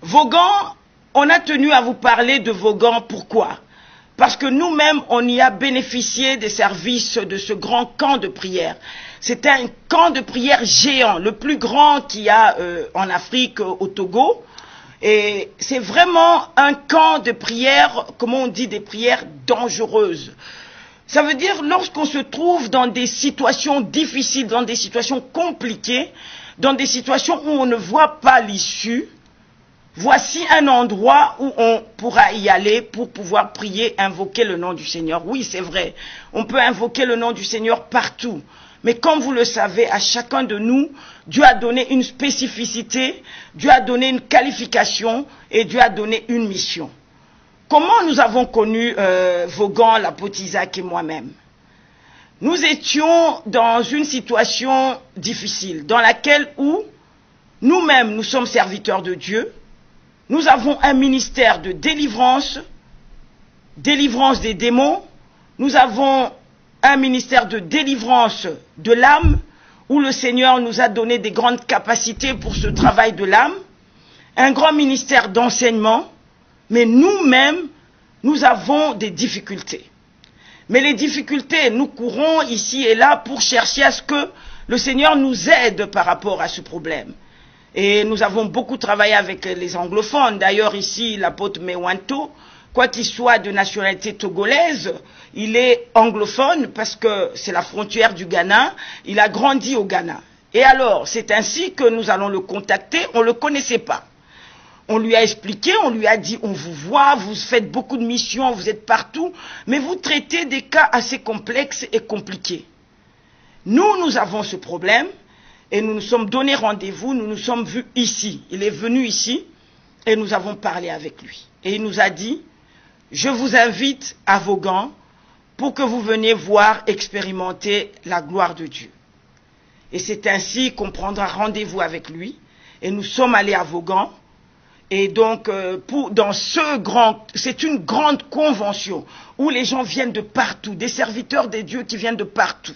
Vaughan, on a tenu à vous parler de Vaughan. Pourquoi? Parce que nous-mêmes, on y a bénéficié des services de ce grand camp de prière. C'est un camp de prière géant, le plus grand qu'il y a en Afrique, au Togo. Et c'est vraiment un camp de prière, comment on dit, des prières dangereuses. Ça veut dire lorsqu'on se trouve dans des situations difficiles, dans des situations compliquées, dans des situations où on ne voit pas l'issue, voici un endroit où on pourra y aller pour pouvoir prier, invoquer le nom du Seigneur. Oui, c'est vrai, on peut invoquer le nom du Seigneur partout. Mais comme vous le savez, à chacun de nous, Dieu a donné une spécificité, Dieu a donné une qualification et Dieu a donné une mission. Comment nous avons connu Vaughan, l'apôtre Isaac et moi-même? Nous étions dans une situation difficile, dans laquelle où nous-mêmes, nous sommes serviteurs de Dieu. Nous avons un ministère de délivrance, délivrance des démons. Nous avons un ministère de délivrance de l'âme, où le Seigneur nous a donné des grandes capacités pour ce travail de l'âme. Un grand ministère d'enseignement. Mais nous-mêmes, nous avons des difficultés. Mais les difficultés, nous courons ici et là pour chercher à ce que le Seigneur nous aide par rapport à ce problème. Et nous avons beaucoup travaillé avec les anglophones. D'ailleurs, ici, l'apôtre Mewanto, quoi qu'il soit de nationalité togolaise, il est anglophone parce que c'est la frontière du Ghana. Il a grandi au Ghana. Et alors, c'est ainsi que nous allons le contacter. On ne le connaissait pas. On lui a expliqué, on lui a dit, on vous voit, vous faites beaucoup de missions, vous êtes partout, mais vous traitez des cas assez complexes et compliqués. Nous avons ce problème et nous nous sommes donné rendez-vous, nous nous sommes vus ici. Il est venu ici et nous avons parlé avec lui. Et il nous a dit, je vous invite à Vaughan pour que vous veniez voir, expérimenter la gloire de Dieu. Et c'est ainsi qu'on prendra rendez-vous avec lui et nous sommes allés à Vaughan. Et donc, c'est une grande convention où les gens viennent de partout, des serviteurs des dieux qui viennent de partout.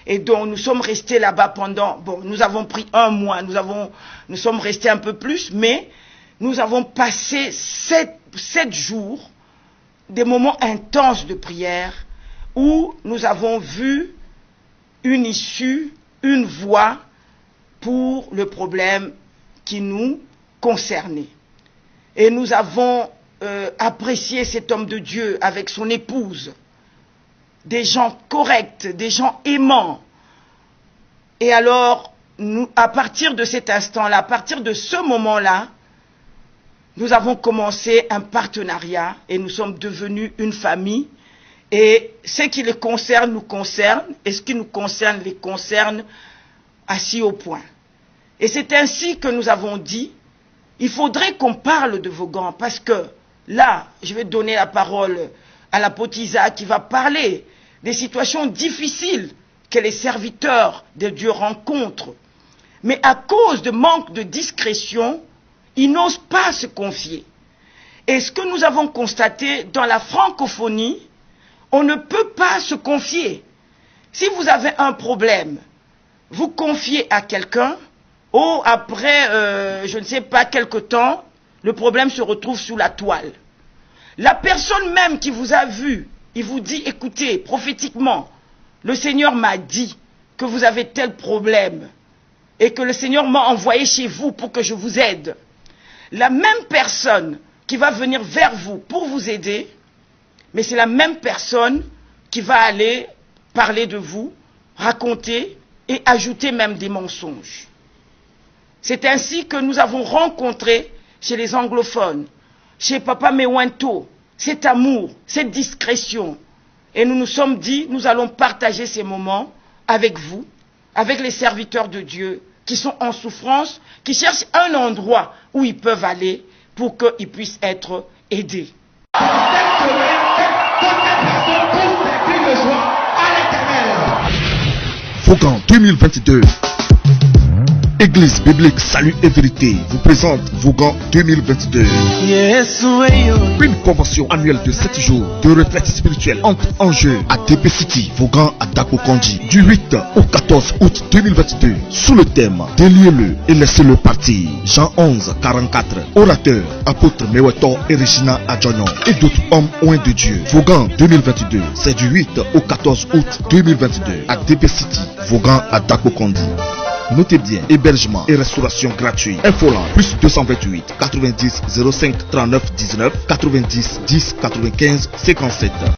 Et donc, nous sommes restés là-bas nous avons pris 1 mois, nous sommes restés un peu plus, mais nous avons passé 7 jours, des moments intenses de prière, où nous avons vu une issue, une voie pour le problème qui nous concernait. Et nous avons apprécié cet homme de Dieu avec son épouse, des gens corrects, des gens aimants. Et alors, à partir de cet instant-là, à partir de ce moment-là, nous avons commencé un partenariat et nous sommes devenus une famille. Et ce qui les concerne nous concerne, et ce qui nous concerne les concerne assis au point. Et c'est ainsi que nous avons dit, il faudrait qu'on parle de Vaughan, parce que là, je vais donner la parole à l'apôtre Isaac qui va parler des situations difficiles que les serviteurs de Dieu rencontrent. Mais à cause de manque de discrétion, ils n'osent pas se confier. Et ce que nous avons constaté dans la francophonie, on ne peut pas se confier. Si vous avez un problème, vous confiez à quelqu'un, après, je ne sais pas, quelque temps, le problème se retrouve sous la toile. La personne même qui vous a vu, il vous dit, écoutez, prophétiquement, le Seigneur m'a dit que vous avez tel problème et que le Seigneur m'a envoyé chez vous pour que je vous aide. La même personne qui va venir vers vous pour vous aider, mais c'est la même personne qui va aller parler de vous, raconter et ajouter même des mensonges. C'est ainsi que nous avons rencontré chez les anglophones, chez Papa Mewanto, cet amour, cette discrétion. Et nous nous sommes dit, nous allons partager ces moments avec vous, avec les serviteurs de Dieu qui sont en souffrance, qui cherchent un endroit où ils peuvent aller pour qu'ils puissent être aidés. Vaughan 2022. Église biblique Salut et Vérité vous présente Vaughan 2022. Une convention annuelle de 7 jours de retraite spirituelle entre en jeu à DP City, Vaughan à Dakokondi, du 8 au 14 août 2022, sous le thème Déliez-le et laissez-le partir. Jean 11, 44. Orateur, apôtre Meweto et Regina Adjognon et d'autres hommes oints de Dieu. Vaughan 2022, c'est du 8 au 14 août 2022 à DP City, Vaughan à Dakokondi. Notez bien, hébergement et restauration gratuit. Info là, plus 228 90 05 39 19 90 10 95 57.